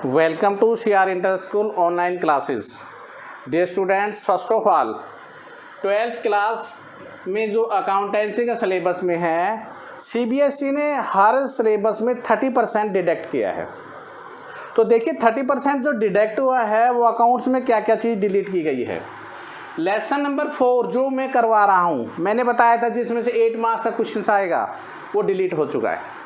Welcome to CR Inter School online classes. Dear students, first of all, 12th class में जो accountancy का syllabus में है, CBSE ने हर सिलेबस में 30% डिडक्ट किया है। तो देखिए 30% जो डिडक्ट हुआ है वो अकाउंट्स में क्या क्या चीज़ डिलीट की गई है। लेसन नंबर 4 जो मैं करवा रहा हूँ, मैंने बताया था जिसमें से 8 मार्क्स का क्वेश्चन आएगा वो डिलीट हो चुका है।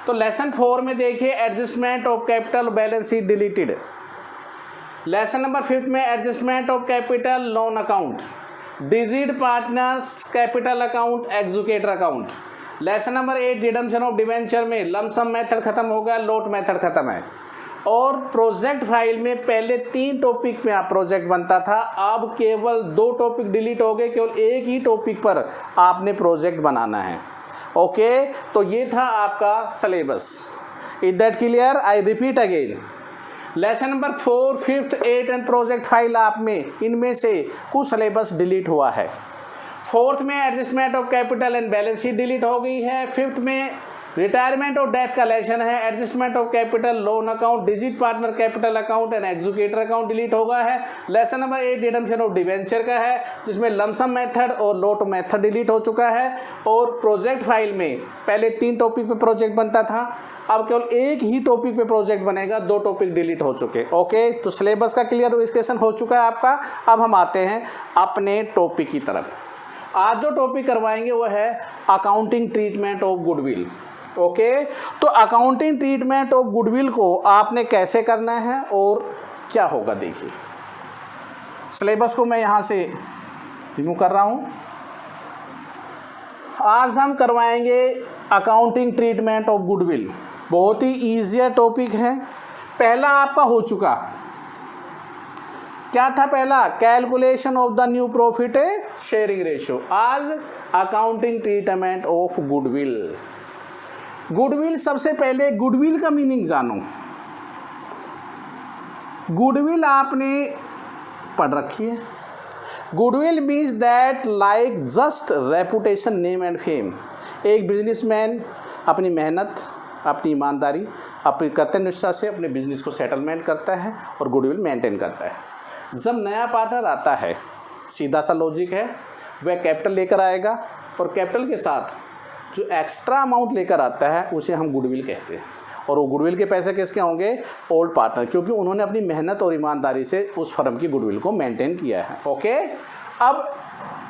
तो लेसन 4 में देखिए adjustment of capital balance sheet deleted. Lesson number 5 में adjustment of capital loan account, digit partners capital account, executor account. Lesson number 8 redemption of debenture में लमसम मेथड खत्म हो गया, लोट मेथड खत्म है। और प्रोजेक्ट फाइल में पहले 3 टॉपिक में आप प्रोजेक्ट बनता था, अब केवल 2 टॉपिक डिलीट हो गए, केवल एक ही टॉपिक पर आपने प्रोजेक्ट बनाना है। ओके, तो ये था आपका syllabus. Is that clear? I repeat again, lesson number 4, 5th, 8 and project file आप में इनमें से कुछ सिलेबस डिलीट हुआ है। 4th में adjustment of capital and balance sheet delete हो गई है। 5th में रिटायरमेंट और डेथ का लेसन है, adjustment of capital loan account, digit partner capital account and executor account delete हो गया है। Lesson number 8 redemption of debenture का है, जिसमें लमसम मेथड और लोट मेथड डिलीट हो चुका है। और प्रोजेक्ट फाइल में पहले 3 टॉपिक पे प्रोजेक्ट बनता था, अब केवल एक ही टॉपिक पे प्रोजेक्ट बनेगा, 2 टॉपिक डिलीट हो चुके। ओके, तो सिलेबस का क्लियरिफिकेशन हो चुका है आपका। अब हम आते हैं अपने टॉपिक की तरफ। आज जो टॉपिक करवाएंगे वो है accounting treatment of goodwill. Okay, तो अकाउंटिंग ट्रीटमेंट ऑफ गुडविल को आपने कैसे करना है और क्या होगा, देखिए सिलेबस को मैं यहाँ से रिमूव कर रहा हूँ। आज हम करवाएंगे अकाउंटिंग ट्रीटमेंट ऑफ गुडविल। बहुत ही ईजी टॉपिक है। पहला आपका हो चुका, क्या था पहला? Calculation of the new profit sharing ratio. आज accounting treatment of goodwill. Goodwill, सबसे पहले गुडविल का मीनिंग जानो। गुडविल आपने पढ़ रखी है। Goodwill means that like just reputation, name and fame. एक बिजनेसमैन अपनी मेहनत, अपनी ईमानदारी, अपनी कर्तव्यनिष्ठा से अपने बिजनेस को सेटलमेंट करता है और गुडविल मेंटेन करता है। जब नया पार्टनर आता है, सीधा सा लॉजिक है, वह कैपिटल लेकर आएगा और कैपिटल के साथ जो एक्स्ट्रा अमाउंट लेकर आता है उसे हम गुडविल कहते हैं। और वो गुडविल के पैसे किसके होंगे? ओल्ड पार्टनर, क्योंकि उन्होंने अपनी मेहनत और ईमानदारी से उस फर्म की गुडविल को मेंटेन किया है। ओके, अब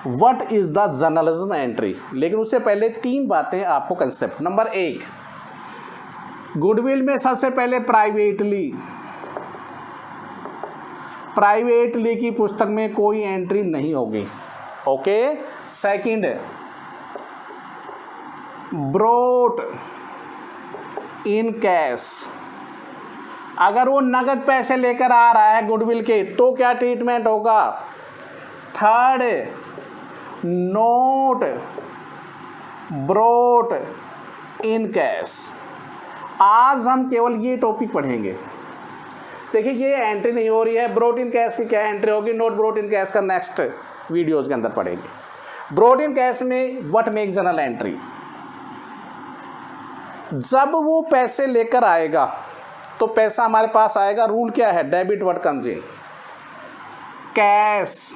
what is the journalism entry, लेकिन उससे पहले 3 बातें आपको कंसेप्ट। नंबर 1, गुडविल में सबसे पहले प्राइवेटली की पुस्तक में कोई एंट्री नहीं होगी। Okay, second, brought in cash. अगर वो नगद पैसे लेकर आ रहा है गुडविल के, तो क्या ट्रीटमेंट होगा? Third, note brought in cash. आज हम केवल ये टॉपिक पढ़ेंगे। देखिए ये एंट्री नहीं हो रही है। ब्रोट इन कैश की क्या एंट्री होगी? नोट ब्रोट इन कैश का नेक्स्ट वीडियोज के अंदर पढ़ेंगे। ब्रोट इन कैश में व्हाट मेक जर्नल एंट्री। जब वो पैसे लेकर आएगा तो पैसा हमारे पास आएगा, रूल क्या है? Debit what comes in cash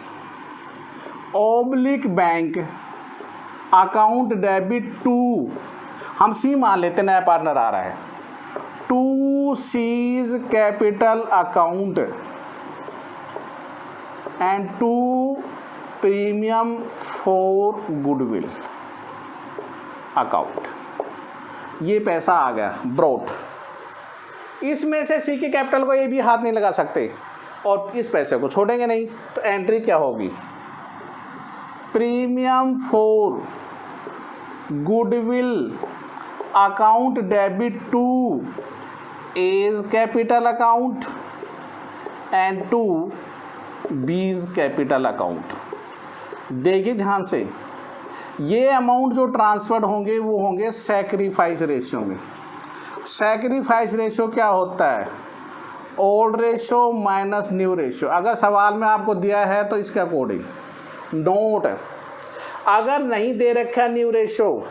oblique bank account debit to, हम सी मान लेते, नया पार्टनर आ रहा है, to C's capital account and to premium for goodwill account. ये पैसा आ गया ब्रोट। इसमें से सी के कैपिटल को ये भी हाथ नहीं लगा सकते और इस पैसे को छोड़ेंगे नहीं, तो एंट्री क्या होगी? Premium for goodwill account debit to A's capital account and to B's capital account. देखिए ध्यान से, ये अमाउंट जो ट्रांसफर्ड होंगे वो होंगे सैक्रिफाइस रेशियो में। सैक्रिफाइस रेशियो क्या होता है? Old ratio minus new ratio. अगर सवाल में आपको दिया है तो इसके अकॉर्डिंग नोट, अगर नहीं दे रखा न्यू रेशियो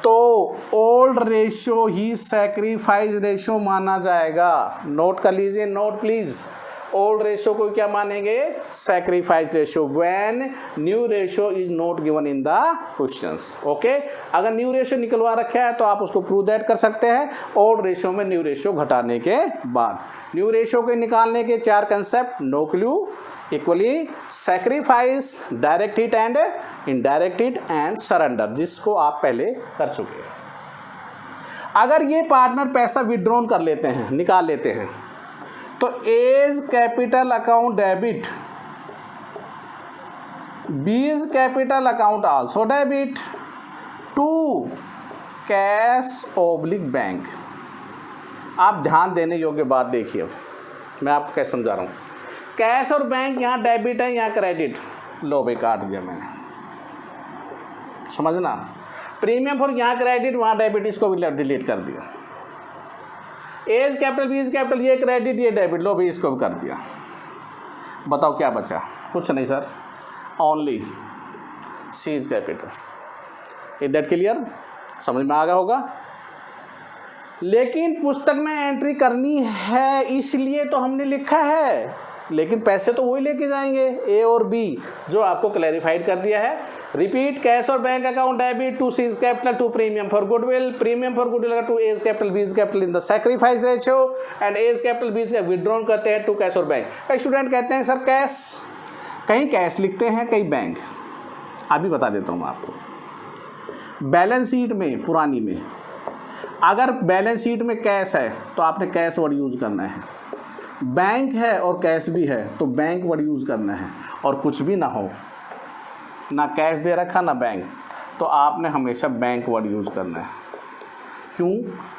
तो ओल्ड रेशियो ही सैक्रिफाइस रेशियो माना जाएगा। नोट कर लीजिए, नोट प्लीज। ओल्ड रेशियो को क्या मानेंगे? Sacrifice ratio when new ratio is not given in the questions. Okay, अगर न्यू रेशियो निकलवा रखा है तो आप उसको प्रूव दैट कर सकते हैं ओल्ड रेशियो में न्यू रेशियो घटाने के बाद। न्यू रेशियो के निकालने के 4 concept: no clue, equally, sacrifice, direct hit and indirect hit and surrender, जिसको आप पहले कर चुके हैं। अगर ये पार्टनर पैसा विड्रॉन कर लेते हैं, निकाल लेते हैं, तो A's capital account debit, B's capital account also debit to cash oblique bank. आप ध्यान देने योग्य बात देखिए, मैं आपको कैसे समझा रहा हूँ। कैश और बैंक यहाँ डेबिट है, यहाँ क्रेडिट, लो भाई काट दिया मैंने, समझना। प्रीमियम फॉर यहाँ क्रेडिट, वहाँ डेबिट, इसको भी डिलीट कर दिया। एज कैपिटल, बीज कैपिटल, ये क्रेडिट ये डेबिट, लो भाई इसको भी कर दिया। बताओ क्या बचा? कुछ नहीं sir, only C is capital. Is that clear? समझ में आ गया होगा। लेकिन पुस्तक में एंट्री करनी है इसलिए तो हमने लिखा है, लेकिन पैसे तो वही लेके जाएंगे, ए और बी, जो आपको क्लैरिफाइड कर दिया है। रिपीट, कैश और bank account debit to C's capital to premium for goodwill, premium for goodwill to A's capital B's capital in the sacrifice ratio and A's capital B's का विड्रॉन करते हैं to cash और bank. कई student कहते हैं sir cash, कहीं cash लिखते हैं कहीं बैंक। अभी बता देता हूँ मैं आपको। बैलेंस शीट में पुरानी में अगर बैलेंस शीट में कैश है तो आपने कैश वर्ड यूज़ करना है, बैंक है और कैश भी है तो बैंक वर्ड यूज़ करना है, और कुछ भी ना हो, ना कैश दे रखा ना बैंक, तो आपने हमेशा बैंक वर्ड यूज़ करना है। क्यों?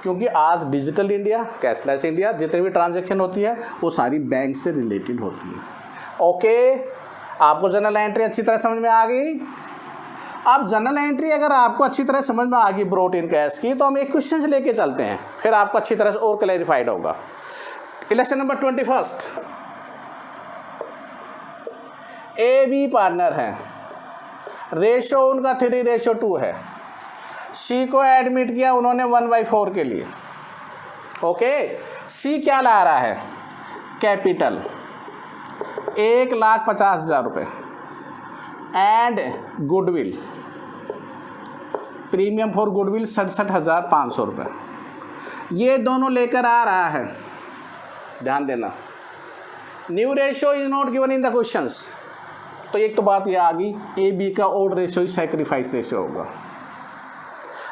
क्योंकि आज डिजिटल इंडिया, कैशलेस इंडिया, जितनी भी ट्रांजैक्शन होती है वो सारी बैंक से रिलेटेड होती है। ओके, आपको जनरल एंट्री अच्छी तरह समझ में आ गई। अब जनरल एंट्री अगर आपको अच्छी तरह समझ में आ गई ब्रोट इन कैश की, तो हम एक क्वेश्चन से लेके चलते हैं, फिर आपको अच्छी तरह से और क्लैरिफाइड होगा। Election number 21, A B partner है, रेशो उनका 3:2 है। सी को एडमिट किया उन्होंने 1/4 के लिए। ओके, सी क्या ला रहा है? कैपिटल 1,50,000 रुपये and goodwill, premium for goodwill 67,500 रुपये। ये दोनों लेकर आ रहा है, ध्यान देना। New ratio is not given in the questions, तो एक तो बात ये आ गई, ए बी का ओल्ड रेशियो ही सैक्रिफाइस रेशियो होगा।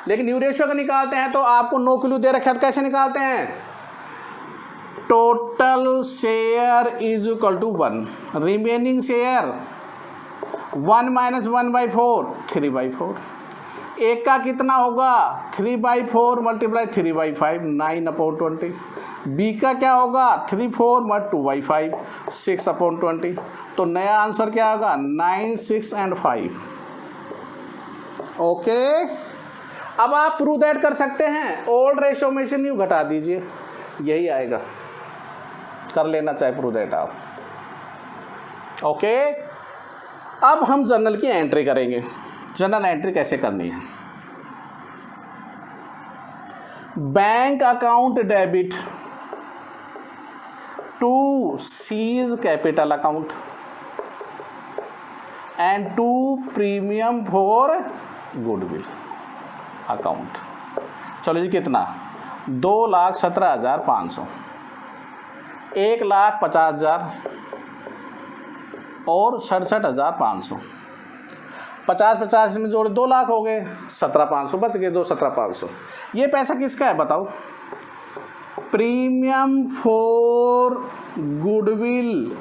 लेकिन न्यू रेशियो का निकालते हैं तो आपको नो क्लू दे रखा है, तो कैसे निकालते हैं? Total share is equal to 1, remaining share 1 - 1/4, 3/4। एक का कितना होगा? 3/4 × 3/5, 9/20। बी का क्या होगा? 3/4 × 2/5, 6/20। तो नया आंसर क्या होगा? 9, 6 and 5। ओके, अब आप प्रूव दैट कर सकते हैं, ओल्ड रेशियो में से न्यू घटा दीजिए, यही आएगा। कर लेना चाहे प्रूव दैट आप। ओके, अब हम जर्नल की एंट्री करेंगे। जर्नल एंट्री कैसे करनी है? Bank account debit to C's capital account and to premium for goodwill account. चलो जी, कितना? 2,17,500, 1,50,000 और 67,500। 50-50 में जोड़े 2 लाख हो गए, 17,500 बच गए, 2,17,500। ये पैसा किसका है बताओ? Premium for goodwill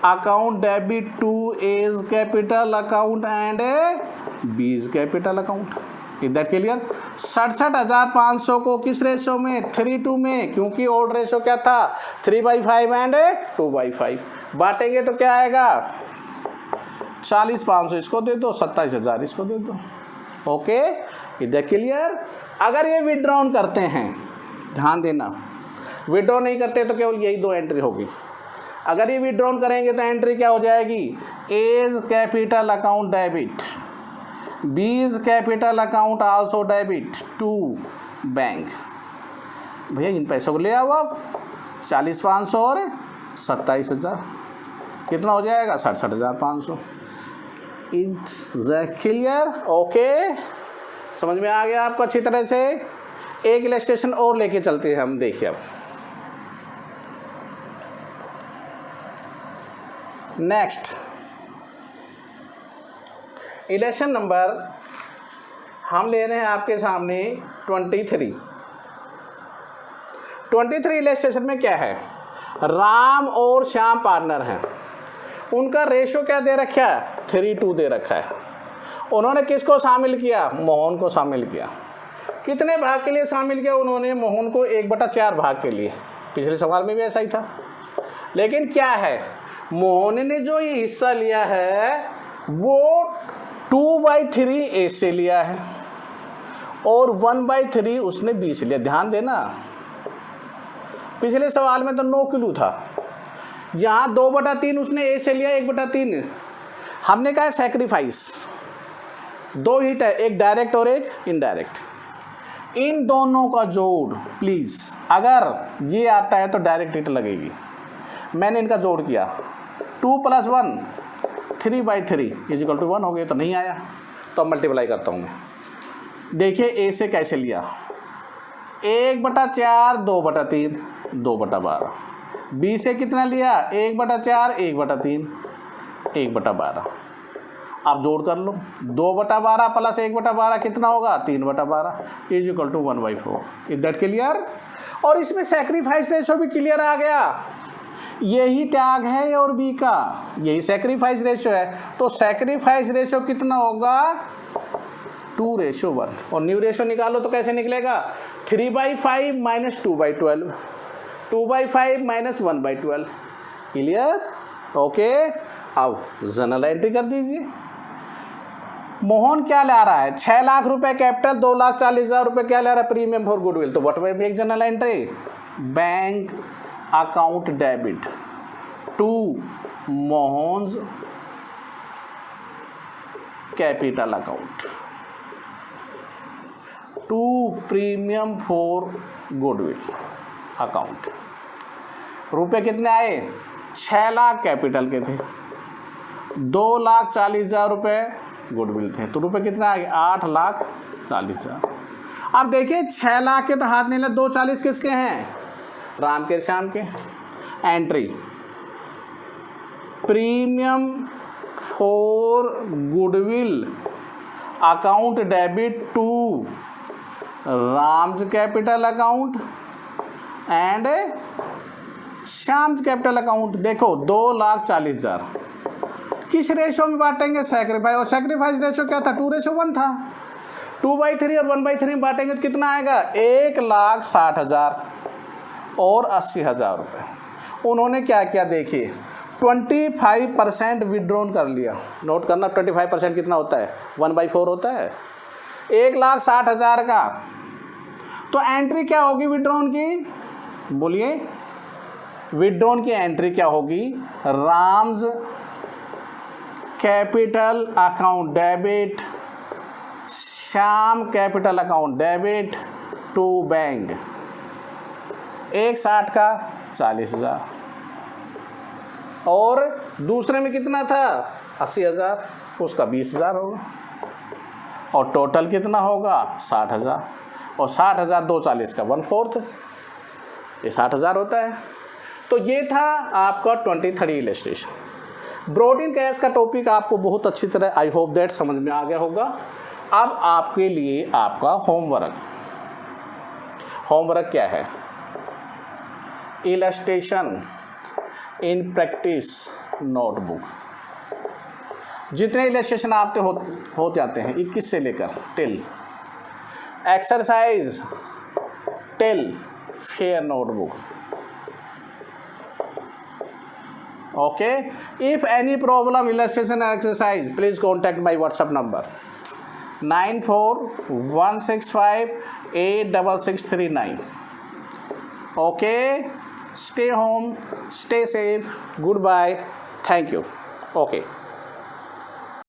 account debit to A's capital account and B's capital account. Is that clear? 67,500 को किस रेशो में? 3:2 में, क्योंकि ओल्ड रेशो क्या था? 3/5 एंड 2/5। बांटेंगे तो क्या आएगा? 40,500 इसको दे दो, 27,000 इसको दे दो। Okay, is that clear? अगर ये विड्रॉन करते हैं, ध्यान देना, विड्रॉ नहीं करते तो केवल यही 2 एंट्री होगी। अगर ये विड्रॉन करेंगे तो एंट्री क्या हो जाएगी? A's capital account debit B is capital account also debit to bank. भैया इन पैसों को ले आओ आप, 40,500 और 27,000, कितना हो जाएगा? 67,500। It's clear? ओके, समझ में आ गया आपको अच्छी तरह से? एक इलस्ट्रेशन और लेके चलते हैं हम, देखिए अब नेक्स्ट इलेक्शन नंबर हम ले रहे हैं आपके सामने 23। इलेक्शन में क्या है? राम और श्याम पार्टनर हैं, उनका रेशो क्या दे रखा है? 3:2 दे रखा है। उन्होंने किसको शामिल किया? मोहन को शामिल किया। कितने भाग के लिए शामिल किया उन्होंने? मोहन को 1/4 भाग के लिए। पिछले सवाल में भी ऐसा ही था। लेकिन क्या है, मोहन ने जो ये हिस्सा लिया है वो 2/3 ए से लिया है और 1/3 उसने बी से लिया। ध्यान देना, पिछले सवाल में तो 9 किलो था, यहाँ 2/3 उसने ए से लिया, 1/3 हमने कहा सैक्रिफाइस। 2 हिट है, एक डायरेक्ट और एक इनडायरेक्ट। इन दोनों का जोड़ प्लीज़, अगर ये आता है तो डायरेक्ट हिट लगेगी। मैंने इनका जोड़ किया, 2 + 1 3/3 = 1 हो गया, तो नहीं आया, तो अब मल्टीप्लाई करता हूँ मैं। देखिए ए से कैसे लिया, 1/4 2/3 2/12। बी से कितना लिया? 1/4 1/3 1/12। आप जोड़ कर लो, 2/12 + 1/12 कितना होगा? 3/12 = 1/4। Is that clear? और इसमें सैक्रिफाइस रेशो भी क्लियर आ गया। यही त्याग है और बी का, यही सैक्रिफाइस रेशो है। तो सैक्रिफाइस रेशो कितना होगा? 2:1। और न्यू रेशो निकालो तो कैसे निकलेगा? 3/5 - 2/12, 2/5 - 1/12। क्लियर? ओके, अब जनरल एंट्री कर दीजिए। मोहन क्या ला रहा है? 6 लाख रुपए कैपिटल, 2,40,000 रुपये क्या ला रहा है? Premium for goodwill. तो what will make journal entry? Bank account debit to Mohan's capital account to premium for goodwill account. रुपए कितने आए? 6 लाख कैपिटल के थे, 2,40,000 रुपये गुडविल थे, तो रुपए कितने आ गए? 8,40,000। अब देखिए 6 लाख के तो हाथ नहीं लगे, 2,40 किसके हैं? राम के श्याम के। Entry premium for goodwill account debit to Ram's capital account and Shyam's capital account. देखो 2,40,000 किस रेशो में बांटेंगे? सैक्रिफाइस। और सैक्रिफाइस रेशो क्या था? 2:1 था। 2/3 और 1/3 में बांटेंगे तो कितना आएगा? 1,60,000 और 80,000 रुपये। उन्होंने क्या किया देखिए, 25% विड्रॉन कर लिया। नोट करना, 25% कितना होता है? 1/4 होता है। 1,60,000 का, तो एंट्री क्या होगी विड्रॉन की? बोलिए, विड्रॉन की एंट्री क्या होगी? Ram's capital account debit, Shyam capital account debit to bank. 1,60 का 40,000 और दूसरे में कितना था? 80,000, उसका 20,000 होगा और टोटल कितना होगा? 60,000। और 60,000 2,40 का 1/4, ये 60,000 होता है। तो ये था आपका 23 इलस्ट्रेशन। ब्रॉड इन कैश का टॉपिक आपको बहुत अच्छी तरह आई होप दैट समझ में आ गया होगा। अब आपके लिए आपका होमवर्क क्या है? Illustration in practice notebook. जितने इलस्ट्रेशन आपके हो जाते हैं 21 से लेकर till exercise till fair notebook. Okay, if any problem illustration exercise please contact my WhatsApp number 9416586639. Okay, stay home, stay safe, goodbye, thank you. Okay.